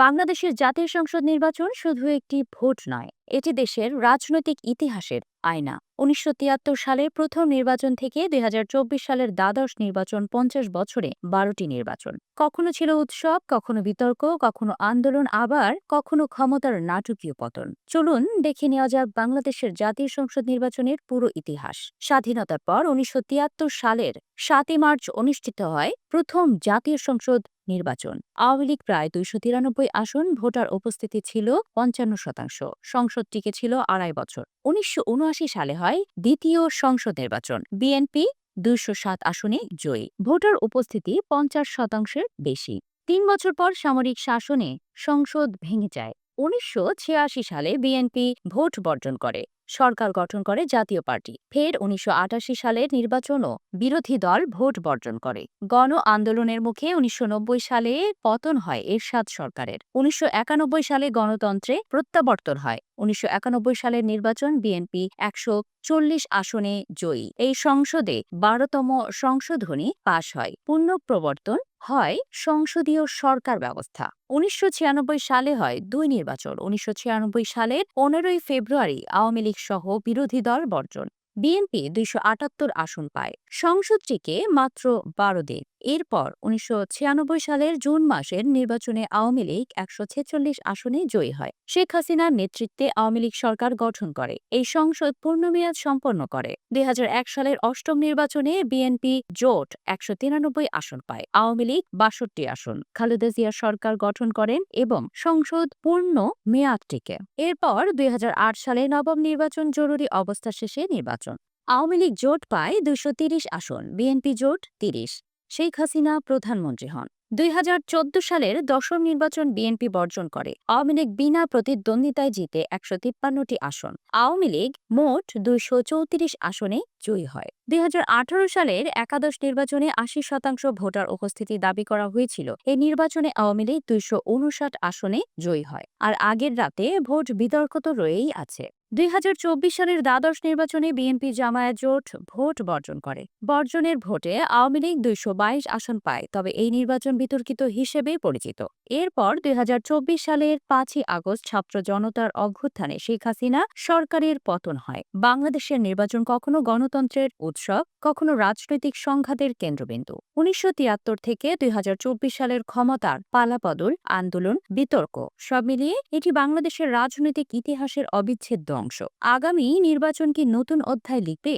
বাংলাদেশের জাতীয় সংসদ নির্বাচন শুধু একটি ভোট নয়, এটি দেশের রাজনৈতিক ইতিহাসের আয়না। ১৯৭৩ সালের প্রথম নির্বাচন থেকে ২০২৪ সালের দ্বাদশ নির্বাচন, ৫০ বছরে ১২টি নির্বাচন। কখনো ছিল উৎসব, কখনো বিতর্ক, কখনো আন্দোলন, আবার কখনো ক্ষমতার নাটকীয় পতন। চলুন দেখে নেওয়া যাক বাংলাদেশের জাতীয় সংসদ নির্বাচনের পুরো ইতিহাস। স্বাধীনতার পর ১৯৭৩ সালের ৭ই মার্চ অনুষ্ঠিত হয় প্রথম জাতীয় সংসদ নির্বাচন। আওয়ামী লীগ প্রায় ২৯৩ আসন, ভোটার উপস্থিতি ছিল ৫৫%। সংসদ টিকেছিল ২.৫ বছর। ১৯৭৯ সালে হয় দ্বিতীয় সংসদ নির্বাচন। বিএনপি ২০৭ আসনে জয়ী, ভোটার উপস্থিতি ৫০%-এর বেশি। ৩ বছর পর সামরিক শাসনে সংসদ ভেঙে যায়। ১৯৮৬ সালে বিএনপি ভোট বর্জন করে, সরকার গঠন করে জাতীয় পার্টি। ফের ১৯৮৮ সালের নির্বাচনও বিরোধী দল ভোট বর্জন করে। গণ আন্দোলনের মুখে ১৯৯০ সালে পতন হয় এরশাদ সরকারের। ১৯৯১ সালে গণতন্ত্রে প্রত্যাবর্তন হয়। ১৯৯১ সালের নির্বাচন বিএনপি ১৪০ আসনে জয়ী। এই সংসদে ১২তম সংশোধনী পাশ হয়। পুনঃপ্রবর্তন হয় সংসদীয় সরকার ব্যবস্থা। ১৯৯৬ সালে হয় দুই নির্বাচন। ১৯৯৬ সালের ১৫ই ফেব্রুয়ারি আওয়ামী লীগ সহ বিরোধী দল বর্জন। বিএনপি ২৭৮ আসন পায়। সংসদ টিকে মাত্র ১২ দিন। এরপর ১৯৯৬ সালের জুন মাসের নির্বাচনে আওয়ামী লীগ ১৪৬ আসনে জয়ী হয়। শেখ হাসিনার নেতৃত্বে আওয়ামী লীগ সরকার গঠন করে। এই সংসদ পূর্ণমেয়াদ সম্পন্ন করে। ২০০১ সালের অষ্টম নির্বাচনে বিএনপি জোট ১৯৩ আসন পায়, আওয়ামী লীগ ৬২ আসন। খালেদা জিয়া সরকার গঠন করেন এবং সংসদ পূর্ণ মেয়াদ টিকে। এরপর ২০০৮ সালে নবম নির্বাচন, জরুরি অবস্থা শেষে নির্বাচন। আওয়ামী লীগ জোট পায় ২৩০ আসন, বিএনপি জোট ৩০। শেখ হাসিনা প্রধানমন্ত্রী হন। ২০১৪ সালের দশম নির্বাচন বিএনপি বর্জন করে। আওয়ামী লীগ বিনা প্রতিদ্বন্দ্বিতায় জিতে ১৫৩টি আসন। আওয়ামী লীগ মোট ২৩৪ আসনে জয়ী হয়। ২০১৮ সালের একাদশ নির্বাচনে ৮০% ভোটার উপস্থিতি দাবি করা হয়েছিল। এই নির্বাচনে আওয়ামী লীগ ২৫৯ আসনে জয়ী হয়। আর আগের রাতে ভোট বিতর্ক তো রয়েই আছে। ২০২৪ সালের দ্বাদশ নির্বাচনে বিএনপি জামায়াত জোট ভোট বর্জন করে। বর্জনের ভোটে আওয়ামী লীগ ২২২ আসন পায়, তবে এই নির্বাচন বিতর্কিত হিসেবেই পরিচিত। এরপর ২০২৪ সালের ৫ই আগস্ট ছাত্র জনতার অভ্যুত্থানে শেখ হাসিনা সরকারের পতন হয়। বাংলাদেশের নির্বাচন কখনো গণতন্ত্রের উৎসব, কখনো রাজনৈতিক সংঘাতের কেন্দ্রবিন্দু। ১৯৭৩ থেকে ২০২৪ সালের ক্ষমতার পালাবদল, আন্দোলন, বিতর্ক সব মিলিয়ে এটি বাংলাদেশের রাজনৈতিক ইতিহাসের অবিচ্ছেদ্য অংশ। আগামী নির্বাচন কি নতুন অধ্যায় লিখবে,